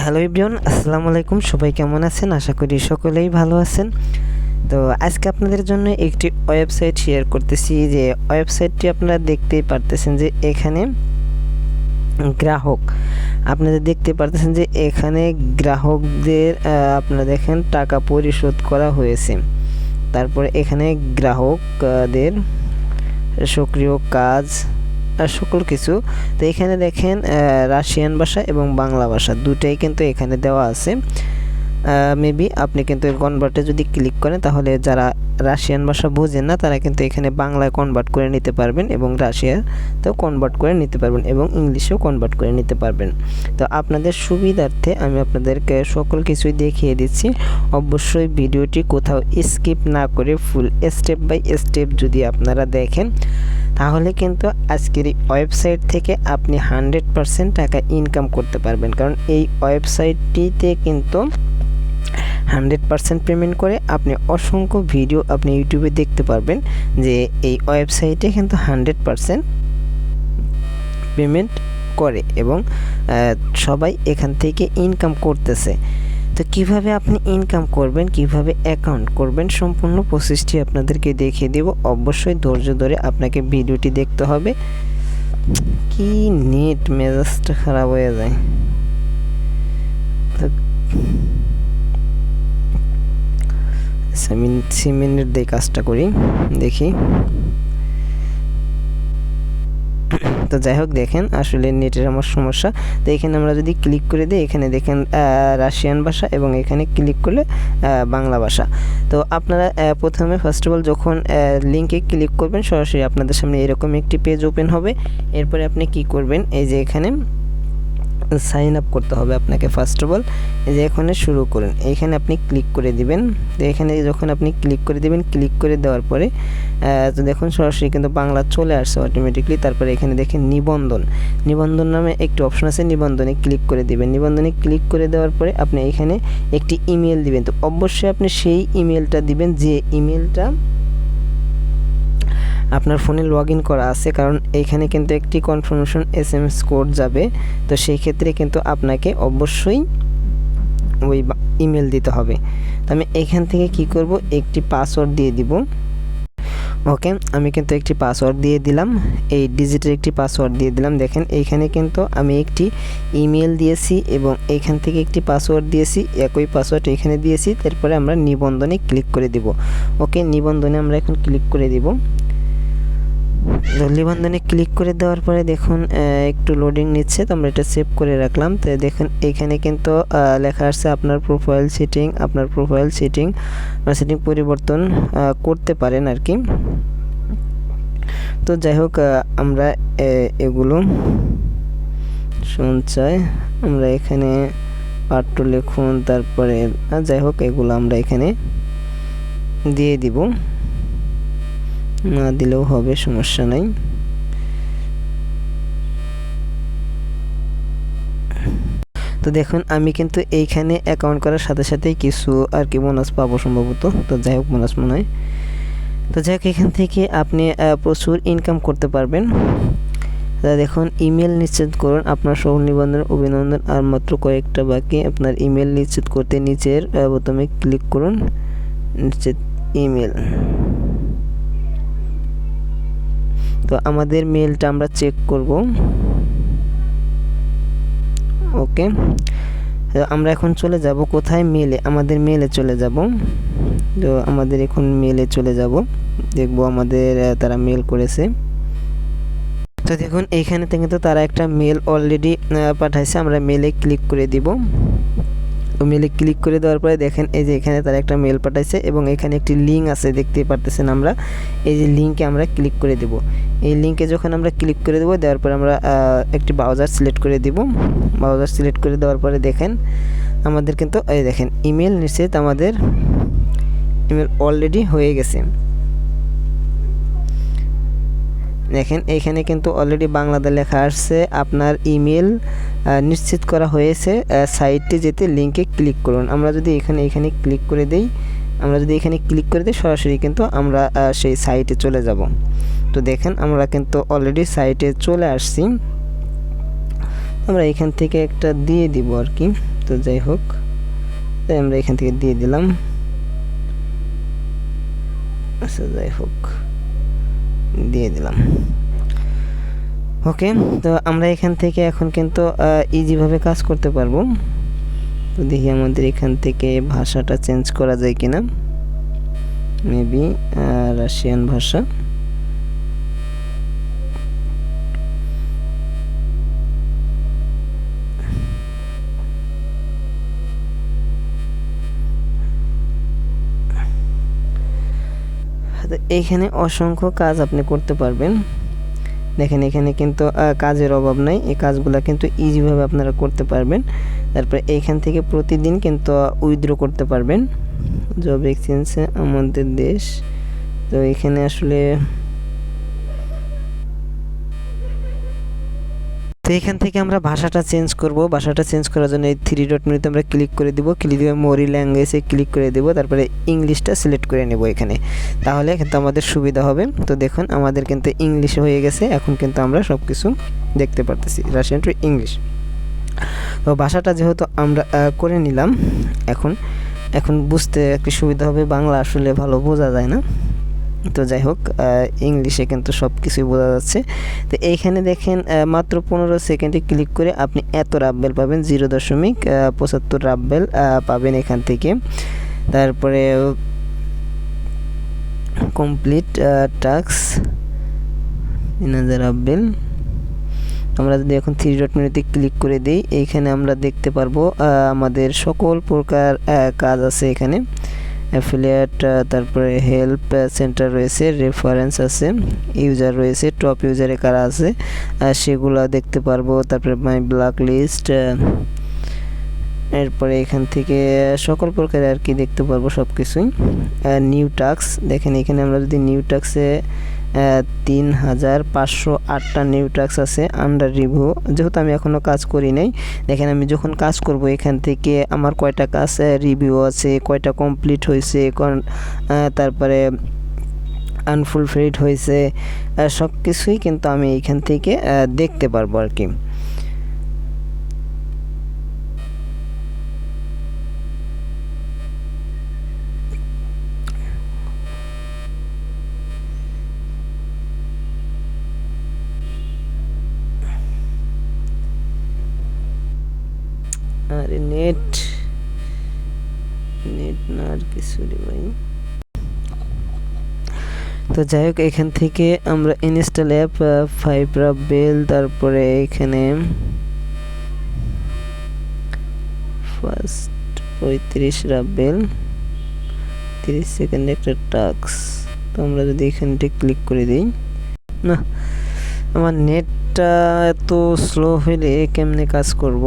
Hello everyone, আসসালামু আলাইকুম। সবাই কেমন আছেন? আশা করি সকলেই ভালো আছেন। তো আজকে আপনাদের জন্য একটি ওয়েবসাইট শেয়ার করতেছি। যে ওয়েবসাইটটি আপনারা দেখতেই পারতেছেন যে এখানে গ্রাহক, আপনারা দেখতে পারতেছেন যে এখানে গ্রাহকদের আপনারা দেখেন টাকা পরিশোধ করা হয়েছে। তারপরে এখানে গ্রাহকদের সক্রিয় কাজ আর সকল কিছু। তো এখানে দেখেন রাশিয়ান ভাষা এবং বাংলা ভাষা দুটাই কিন্তু এখানে দেওয়া আছে। মেবি আপনি কিন্তু কনভার্টে যদি ক্লিক করেন তাহলে যারা রাশিয়ান ভাষা বোঝেন না তারা কিন্তু এখানে বাংলায় কনভার্ট করে নিতে পারবেন এবং রাশিয়াতেও কনভার্ট করে নিতে পারবেন এবং ইংলিশেও কনভার্ট করে নিতে পারবেন। তো আপনাদের সুবিধার্থে আমি আপনাদেরকে সকল কিছুই দেখিয়ে দিচ্ছি। অবশ্যই ভিডিওটি কোথাও স্কিপ না করে ফুল স্টেপ বাই স্টেপ যদি আপনারা দেখেন তাহলে কিন্তু আজকের এই ওয়েবসাইট থেকে আপনি 100% টাকা ইনকাম করতে পারবেন। কারণ এই ওয়েবসাইটটিতে কিন্তু 100% পেমেন্ট করে আপনি অসংখ্য ভিডিও আপনি ইউটিউবে দেখতে পারবেন যে এই ওয়েবসাইটে কিন্তু 100% পেমেন্ট করে এবং সবাই এখান থেকে ইনকাম করতেছে। তো কিভাবে আপনি ইনকাম করবেন, কিভাবে অ্যাকাউন্ট করবেন, সম্পূর্ণ প্রসেসটি আপনাদেরকে দেখিয়ে দেব। অবশ্যই ধৈর্য ধরে আপনাকে ভিডিওটি দেখতে হবে। কি নেট মেজাজটা খারাপ হয়ে যায়। তো আমি 6 মিনিট দিয়ে কাজটা করি, দেখি। তো যাই হোক, দেখেন আসলে নেটের আমার সমস্যা। তো এখানে আমরা যদি ক্লিক করে দিই, এখানে দেখেন রাশিয়ান ভাষা এবং এখানে ক্লিক করলে বাংলা ভাষা। তো আপনারা প্রথমে ফার্স্ট অফ অল যখন লিঙ্কে ক্লিক করবেন সরাসরি আপনাদের সামনে এরকম একটি পেজ ওপেন হবে। এরপরে আপনি কি করবেন, এই যে এখানে সাইন আপ করতে হবে আপনাকে। ফার্স্ট অফ অল এই যে এখানে শুরু করুন, এইখানে আপনি ক্লিক করে দিবেন। তো এখানে যখন আপনি ক্লিক করে দিবেন, ক্লিক করে দেওয়ার পরে তো দেখুন সরাসরি কিন্তু বাংলা চলে আসছে অটোমেটিকলি। তারপরে এখানে দেখেন নিবন্ধন নামে একটি অপশন আছে, নিবন্ধনে ক্লিক করে দিবেন। নিবন্ধনে ক্লিক করে দেওয়ার পরে আপনি এখানে একটি ইমেল দিবেন। তো অবশ্যই আপনি সেই ইমেলটা দিবেন যে ইমেলটা আপনার ফোনে লগ ইন করা আছে, কারণ এইখানে কিন্তু একটি কনফার্মেশন SMS কোড যাবে। তো সেই ক্ষেত্রে কিন্তু আপনাকে অবশ্যই ওই ইমেল দিতে হবে। তো আমি এখান থেকে কি করব, একটি পাসওয়ার্ড দিয়ে দিব। ওকে, আমি কিন্তু একটি পাসওয়ার্ড দিয়ে দিলাম, এই ডিজিটের একটি পাসওয়ার্ড দিয়ে দিলাম। দেখেন এইখানে কিন্তু আমি একটি ইমেল দিয়েছি এবং এইখান থেকে একটি পাসওয়ার্ড দিয়েছি, একই পাসওয়ার্ড এখানে দিয়েছি। তারপরে আমরা নিবন্ধনে ক্লিক করে দিব। ওকে, নিবন্ধনে আমরা এখন ক্লিক করে দিব। নিবন্ধনে ক্লিক করে দেওয়ার পরে দেখুন একটু লোডিং নিচ্ছে। তো আমরা এটা সেভ করে রাখলাম। তো দেখুন এখানে কিন্তু লেখা আসছে আপনার প্রোফাইল সেটিং পরিবর্তন করতে পারেন আর কি। তো যাই হোক, আমরা এগুলো সঞ্চয় আমরা এখানে পাঠ্য লিখুন, তারপরে যাই হোক এগুলো আমরা এখানে দিয়ে দিব, না দিলেও হবে, সমস্যা নাই। তো দেখুন আমি কিন্তু এইখানে অ্যাকাউন্ট করার সাথে সাথেই কিছু আর কি বোনাস পাবো সম্ভবত। তো যাই হোক বোনাস মনে হয়। তো যাই হোক এখান থেকে আপনি প্রচুর ইনকাম করতে পারবেন। দেখুন ইমেল নিশ্চিত করুন, আপনার সহ নিবন্ধন অভিনন্দন, আর মাত্র কয়েকটা বাকি। আপনার ইমেল নিশ্চিত করতে নিচের বোতামে ক্লিক করুন, নিশ্চিত ইমেল। তো আমাদের মেলটা আমরা চেক করব। ওকে, আমরা এখন চলে যাব কোথায়, মেলে, আমাদের মেলে চলে যাব। তো আমাদের এখন মেলে চলে যাব, দেখব আমাদের তারা মেল করেছে। তো দেখুন এইখানে কিন্তু তারা একটা মেল অলরেডি পাঠাইছে, আমরা মেলে ক্লিক করে দিব। তো মেলে ক্লিক করে দেওয়ার পরে দেখেন এই যে এখানে তারা একটা মেল পাঠাইছে এবং এখানে একটি লিঙ্ক আছে, দেখতেই পারতেছেন। আমরা এই যে লিঙ্কে আমরা ক্লিক করে দেব। এই লিঙ্কে যখন আমরা ক্লিক করে দেবো, দেওয়ার পরে আমরা একটি ব্রাউজার সিলেক্ট করে দিব। ব্রাউজার সিলেক্ট করে দেওয়ার পরে দেখেন আমাদের কিন্তু এই দেখেন ইমেল নিশ্চিত, আমাদের ইমেল অলরেডি হয়ে গেছে। দেখেন এইখানে কিন্তু অলরেডি বাংলাতে লেখা আসছে আপনার ইমেল নিশ্চিত করা হয়েছে, সাইটে যেতে লিঙ্কে ক্লিক করুন। আমরা যদি এখানে ক্লিক করে দেই, সরাসরি কিন্তু আমরা সেই সাইটে চলে যাব। তো দেখেন আমরা কিন্তু অলরেডি সাইটে চলে আসছি। আমরা এখান থেকে একটা দিয়ে দিব আর কি। তো যাই হোক, তাই আমরা এখান থেকে দিয়ে দিলাম। আচ্ছা যাই হোক, দিয়ে দিলাম। ওকে, তো আমরা এখান থেকে এখন কিন্তু ইজিভাবে কাজ করতে পারবো। তো দেখি আমাদের এখান থেকে ভাষাটা চেঞ্জ করা যায় কিনা, মেবি রাশিয়ান ভাষা। এইখানে অসংখ্য কাজ আপনি করতে পারবেন। দেখেন এখানে কিন্তু কাজের অভাব নাই, এই কাজগুলো কিন্তু ইজিভাবে আপনারা করতে পারবেন। তারপরে এইখান থেকে প্রতিদিন কিন্তু উইথড্র করতে পারবেন। জব এক্সচেঞ্জে আমাদের দেশ, তো এখানে আসলে তো এখান থেকে আমরা ভাষাটা চেঞ্জ করব। ভাষাটা চেঞ্জ করার জন্য এই 3 ডট মেনুতে আমরা ক্লিক করে দিব, ক্লিক দিয়ে মোরি ল্যাঙ্গুয়েজে ক্লিক করে দেব, তারপরে ইংলিশটা সিলেক্ট করে নেব এখানে, তাহলে কিন্তু আমাদের সুবিধা হবে। তো দেখুন আমাদের কিন্তু ইংলিশে হয়ে গেছে, এখন কিন্তু আমরা সব কিছু দেখতে পারতেছি, রাশিয়ান টু ইংলিশ। তো ভাষাটা যেহেতু আমরা করে নিলাম, এখন এখন বুঝতে একটু সুবিধা হবে, বাংলা আসলে ভালো বোঝা যায় না। তো যাই হোক, ইংলিশে কিন্তু সব কিছুই বোঝা যাচ্ছে। তো এইখানে দেখেন মাত্র 15 সেকেন্ডে ক্লিক করে আপনি এত রাব্বেল পাবেন, 0.75 রাব্বেল পাবেন এখান থেকে। তারপরে কমপ্লিট টাস্ক 3000 রাব্বেল। আমরা যদি এখন 3 ডট মেনুতে ক্লিক করে দিই, এইখানে আমরা দেখতে পারবো আমাদের সকল প্রকার কাজ আছে এখানে। অ্যাফিলিয়েট, তারপরে হেল্প সেন্টার রয়েছে, রেফারেন্স আছে, ইউজার রয়েছে, টপ ইউজারে কারা আছে সেগুলো দেখতে পারবো। তারপরে মাই ব্ল্যাক লিস্ট, এরপরে এখান থেকে সকল প্রকার আর কি দেখতে পারবো সব কিছুই। নিউ টাস্ক, দেখেন এখানে আমরা যদি নিউ টাস্কে 3508টা নিউ টাস্ক আছে আন্ডার রিভিউ, যেহেতু আমি এখনও কাজ করি নাই। দেখেন আমি যখন কাজ করব এখান থেকে আমার কয়টা কাজ রিভিউ আছে, কয়টা কমপ্লিট হয়েছে, তারপরে আনফুলফিলড হয়েছে, সব কিছুই কিন্তু আমি এখান থেকে দেখতে পারবো আর কি। আরে নেট না আর কিছু রে ভাই। তো যাই হোক, এখান থেকে আমরা ইনস্টল অ্যাপ 5 রাব্বেল, তারপরে এখানে ফার্স্ট 35 রাব্বেল, 30 সেকেন্ডে একটা টাস্ক। তো আমরা যদি এখানটা ক্লিক করে দিই, না আমার নেটটা এত স্লো হইলে কেমনে কাজ করব?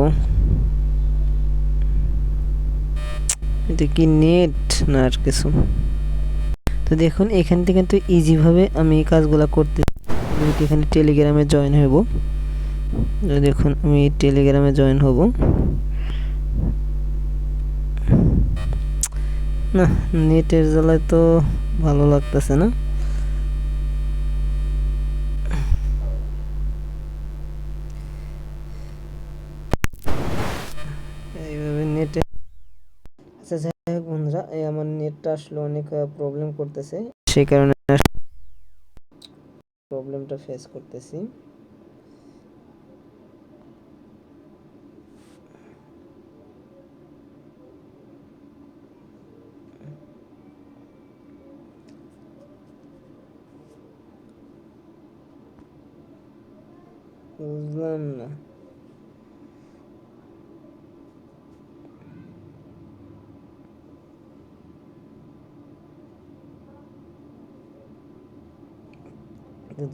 এটা কি নেট না আর কিছু? তো দেখুন এখান থেকে কিন্তু ইজিভাবে আমি এই কাজগুলো করতে। এখানে টেলিগ্রামে জয়েন হব, দেখুন আমি টেলিগ্রামে জয়েন হব। না নেটের জ্বালায় তো ভালো লাগতেছে না। এইভাবে নেটে, আচ্ছা যাই হোক বন্ধুরা, এই আমার নেটটা আসলে অনেক প্রবলেম করতেছে, সেই কারণে প্রবলেমটা ফেস করতেছি। বুঝলাম না।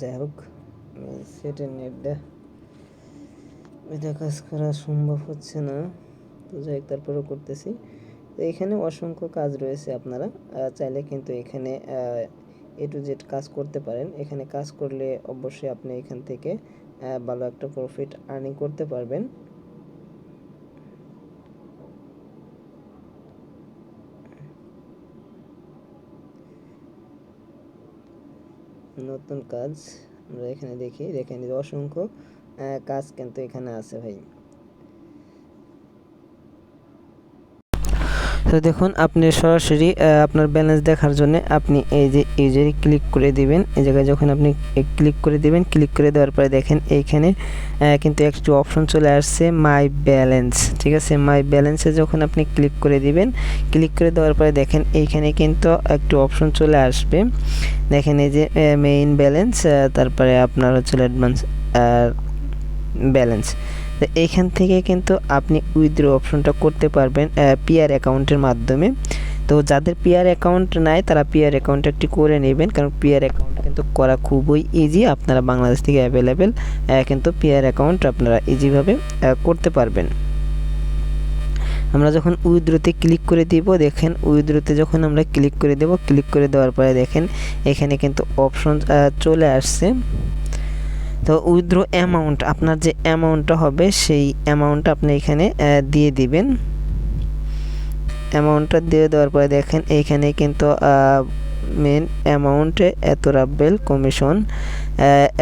যাই হোক, সেটের নেটটা এটা কাজ করা সম্ভব হচ্ছে না। তো যাই হোক, তারপরেও করতেছি। তো এখানে অসংখ্য কাজ রয়েছে, আপনারা চাইলে কিন্তু এখানে এ টু জেড কাজ করতে পারেন। এখানে কাজ করলে অবশ্যই আপনি এখান থেকে ভালো একটা প্রফিট আর্নিং করতে পারবেন। নতুন কাজ আমরা এখানে দেখি, দেখেন অসংখ্য কাজ কিন্তু এখানে আছে ভাই। তো দেখুন আপনি সরাসরি আপনার ব্যালেন্স দেখার জন্য আপনি এই যে ইউজারে ক্লিক করে দিবেন। এই জায়গায় যখন আপনি ক্লিক করে দিবেন, ক্লিক করে দেওয়ার পরে দেখেন এইখানে কিন্তু একটি অপশন চলে আসছে মাই ব্যালেন্স, ঠিক আছে। মাই ব্যালেন্সে যখন আপনি ক্লিক করে দিবেন, ক্লিক করে দেওয়ার পরে দেখেন এইখানে কিন্তু একটি অপশন চলে আসবে। দেখেন এই যে মেইন ব্যালেন্স, তারপরে আপনার হচ্ছে অ্যাডভান্স ব্যালেন্স। তো এইখান থেকে কিন্তু আপনি উইথড্র অপশনটা করতে পারবেন পিআর অ্যাকাউন্টের মাধ্যমে। তো যাদের পিআর অ্যাকাউন্ট নাই তারা পিআর অ্যাকাউন্ট একটি করে নেবেন, কারণ পিআর অ্যাকাউন্ট কিন্তু করা খুবই ইজি। আপনারা বাংলাদেশ থেকে অ্যাভেলেবেল কিন্তু পিআর অ্যাকাউন্ট আপনারা ইজিভাবে করতে পারবেন। আমরা যখন উইথড্রোতে ক্লিক করে দিব, দেখেন উইথড্রোতে যখন আমরা ক্লিক করে দেব, ক্লিক করে দেওয়ার পরে দেখেন এখানে কিন্তু অপশন চলে আসছে। তো উইথড্র অ্যামাউন্ট, আপনার যে অ্যামাউন্টটা হবে সেই অ্যামাউন্টটা আপনি এখানে দিয়ে দিবেন। অ্যামাউন্টটা দিয়ে দেওয়ার পরে দেখেন এইখানে কিন্তু মেন অ্যামাউন্টে এত রাব্বেল, কমিশন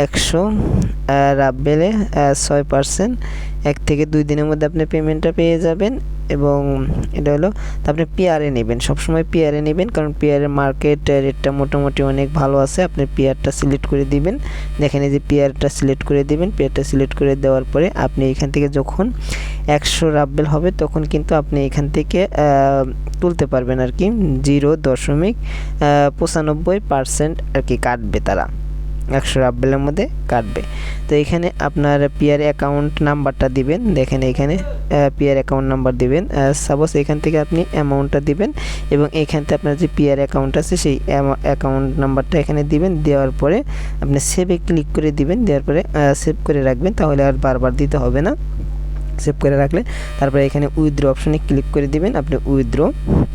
100 রাব্বেলে 6%, 1 থেকে 2 দিনের মধ্যে আপনি পেমেন্টটা পেয়ে যাবেন। এবং এটা হলো তো আপনি পিআরে নেবেন, সবসময় পিআরে নেবেন, কারণ পিআরের মার্কেট রেটটা মোটামুটি অনেক ভালো আছে। আপনি পিআরটা সিলেক্ট করে দিবেন, দেখেন এই যে পিআরটা সিলেক্ট করে দিবেন। পিআরটা সিলেক্ট করে দেওয়ার পরে আপনি এখান থেকে যখন 100 রাব্বেল হবে তখন কিন্তু আপনি এখান থেকে তুলতে পারবেন আর কি। 0.95% আর কি কাটবে, তারা 100 রাব্বেলের মধ্যে কাটবে। তো এখানে আপনার পিআর অ্যাকাউন্ট নাম্বারটা দিবেন, দেখেন এখানে পিআর অ্যাকাউন্ট নাম্বার দিবেন। সাপোজ এখান থেকে আপনি অ্যামাউন্টটা দিবেন এবং এখান থেকে আপনার যে পিআর অ্যাকাউন্ট আছে সেই অ্যাকাউন্ট নাম্বারটা এখানে দিবেন। দেওয়ার পরে আপনি সেভে ক্লিক করে দিবেন, দেওয়ার পরে সেভ করে রাখবেন, তাহলে আর বারবার দিতে হবে না। সেভ করে রাখলে তারপরে এখানে উইথড্র অপশনে ক্লিক করে দিবেন, আপনি উইথড্র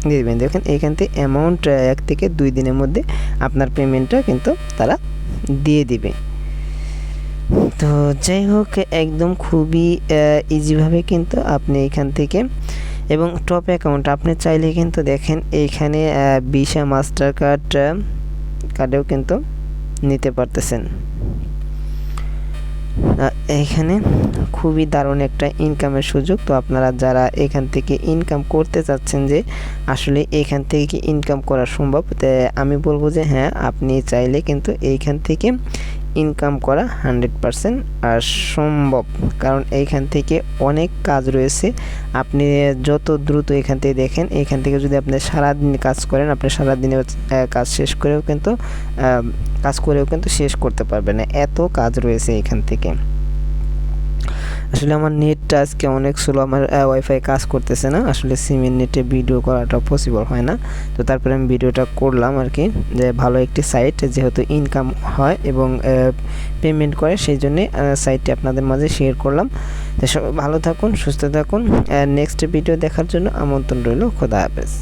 দিয়ে দেবেন। দেখেন এইখান থেকে অ্যামাউন্ট 1 থেকে 2 দিনের মধ্যে আপনার পেমেন্টটা কিন্তু তারা দিয়ে দিবে। তো যাই হোক, একদম খুবই ইজিভাবে কিন্তু আপনি এখান থেকে, এবং টপ অ্যাকাউন্ট আপনি চাইলে কিন্তু দেখেন এইখানে ভিসা, মাস্টার কার্ডেও কিন্তু নিতে পারতেছেন। এখানে খুবই দারুণ একটা ইনকামের সুযোগ। তো আপনারা যারা এখান থেকে ইনকাম করতে চাচ্ছেন যে আসলে এখান থেকে কি ইনকাম করা সম্ভব, আমি বলবো যে হ্যাঁ, আপনি চাইলে কিন্তু এইখান থেকে ইনকাম করা 100% আর সম্ভব, কারণ এইখান থেকে অনেক কাজ রয়েছে। আপনি যত দ্রুত এখান থেকে দেখেন, এখান থেকে যদি আপনি সারাদিন কাজ করেন, আপনি সারাদিনে কাজ শেষ করেও কিন্তু শেষ করতে পারবেন না, এত কাজ রয়েছে এখান থেকে। আসলে আমার নেটটা আজকে অনেক স্লো, আমার ওয়াইফাই কাজ করতেছে না, আসলে সিমের নেটে ভিডিও করাটা পসিবল হয় না। তো তারপরে আমি ভিডিওটা করলাম আর কি, যে ভালো একটি সাইট যেহেতু ইনকাম হয় এবং পেমেন্ট করে, সেই জন্যে সাইটটি আপনাদের মাঝে শেয়ার করলাম। তো সবাই ভালো থাকুন, সুস্থ থাকুন। নেক্সট ভিডিও দেখার জন্য আমন্ত্রণ রইল। খোদা হাফেজ।